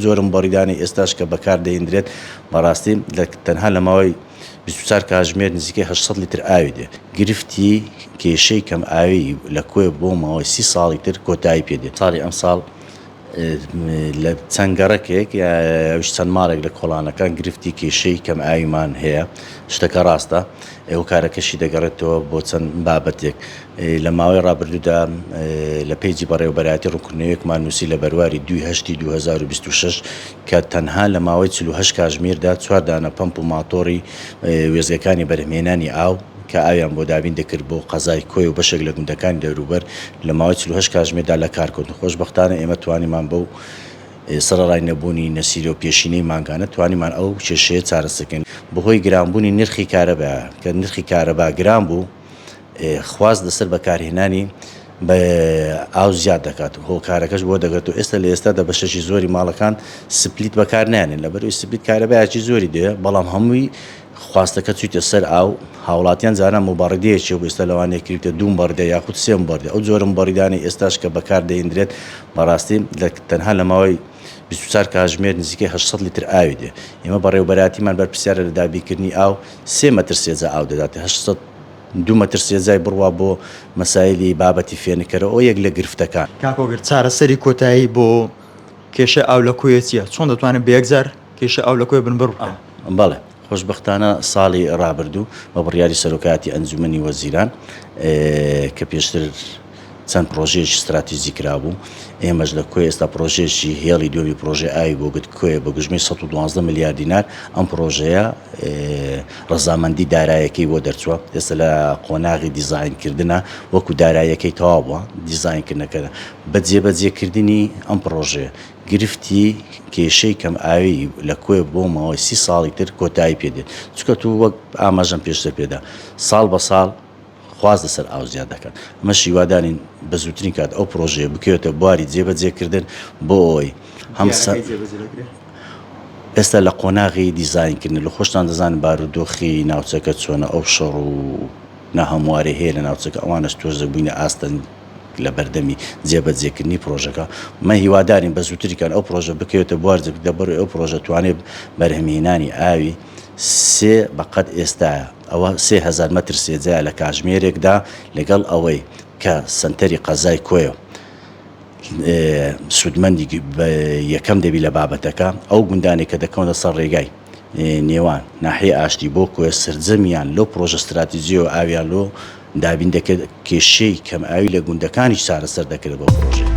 جۆرم بەڕیدانی ئێستاش کە بەکار دەهێنرێت بەڕاستی تەنها لە ماوەی 24 کاتژمێر نزیکەی 800 لیتر ئاوی دێ گرفتی کێشەی کەم ئاوی لە کوێ بۆ ماوەی 30 ساڵی تر کۆتایی پێدێت. ساڵی ئەم ساڵ لە چەند گەڕەکێک ئەوش چەند ماڵێک لە کۆڵانەکان گرفتی کێشەی کەم ئاویمان هەیە. شتەکە ڕاستە ئێوە کارەکەشی دەگەڕێتەوە بۆ چەند بابەتێک. لە ماوەی ڕابردوودا لە پێیجی بەڕێوەبەرایەتی ڕوونکردنەوەیەکمان نووسی لە بەرواری 2026 کە تەنها لە ماوەی 48 کاتژمێردا 4 دانە پەمپ و ماتۆڕی وێزگەکانی بەرهەمهێنانی ئاو کە ئاویان بۆ دابین دەکرد بۆ قەزای کۆی و بەشێک لە گوندەکانی دەوروبەر لە ماوەی 48 کاتژمێردا لە کارکردن. خۆشبەختانە ئێمە توانیمان بەو سەرڕای نەبوونی نەسیرە و پێشینەی ماگانە توانیمان ئەو کێشەیە چارەسەکەین. بەهۆی گرانبوونی نرخی کارەبا کە نرخی کارەبا گران بوو خواست لەسەر بەکارهێنانی بە ئاو زیاد دەکات و هۆکارەکەش بۆ دەگرێت و ئێستا لە ئێستادا بە شەشی زۆری ماڵەکان سپلیت بەکار نانێن لەبەرەوەی سپلیت کارەبایکی زۆری دێ بەڵام هەمووی خواستەکە چوویتە سەر ئاو هاوڵاتیان جاران مبارڕدەیەکی بۆ ئێستا لەوانەیە کردێت دووم بەڕدە یاخود سێم بەردە ئەو جۆرم بەڕیدانی ئێستاش کە بەکار دەهێنرێت بەڕاستی تەنها لە ماوەی 24 کاتژمێر نزیکەی 800 لیتر ئاوی دێ. ئێمە بەڕێوەبەرایەتیمان بەرپرسیارە لە دابینکردنی ئاو 3 مەتر سێجا ئاو دەدات 2 مەتر سێجای بڕوا بۆ مەسایلی بابەتی فێنکەرەوە ئەو یەک لە گرفتەکان. کاکۆگر چارەسەری کۆتایی بۆ کێشە ئاو لە کوێ چییە؟ چۆن دەتوانێت بە یەکجار کێشە ئاو لە کوێ بن بڕوە؟ بەڵێ خۆشبەختانە ساڵی ڕابردوو بە بڕیاری سەرۆکاتی ئەنجومەنی وەزیران کە پێشتر چەند پرۆژەیەکی استراتیژی کرابوو ئێمەش لە کوێ ئێستا پرۆژێکی هێڵی دووەمی پرۆژێ ئاوی بۆ گرت کوێ بە گژمەی 112 ملیار دینار ئەم پرۆژەیە ڕەزامەندی دارایەکەی بۆ دەرچووە. ئێستا لە قۆناغی دیزاینکردنە وەکو دارایەکەی تەواو بووە دیزاینکردنەکەدا بە جێبەجێکردنی ئەم پرۆژەیە گرفتی کێشەی کەم ئاوی لە کوێ بۆ ماوەی 30 ساڵی تر کۆتایی پێدێت چکە تو وەک ئاماژەم پێشتر پێدا ساڵ بە ساڵ خواست لەسەر ئاو زیاد دەکەن. ئەمە شیوادانین بە زووترین کات ئەو پرۆژەیە بکەوێتە بواری جێبەجێکردن بۆ ئەوەی ئێستا لە قۆناغی دیزاینکردن لە خۆشتان دەزانن بارودۆخی ناوچەکە چۆنە ئەو شەڕ و ناهەموارێ هەیە لە ناوچەکە ئەوانش تۆزە بووینە ئاستن لە بەردەمی جێبەجێکردنی پرۆژەکە. مە هیوادارین بە زووتریکان ئەو پرۆژە بکەوێتە بوار دەبەر ئەو پرۆژە توانێت بەرهەمهێنانی ئاوی سێ بەقەت ئێستاە ئەوە 3000 مەتر سێجای لە کاتژمێرێکدا لەگەڵ ئەوەی کە سنتەری قەزای کۆیە سوودمەندی یەکەم دەبی لە بابەتەکە ئەو گوندانێک کە دەکەونە سەر ڕێگای نێوان ناحیە ئاشتی بۆ کۆی سرجەمیان لەو پرۆژە استراتیژیەوە ئاویان لۆ دابین دەکرد کێشەی کەم ئاوی لە گوندەکانی چارەسەر دەکرێت بۆ پرۆژە.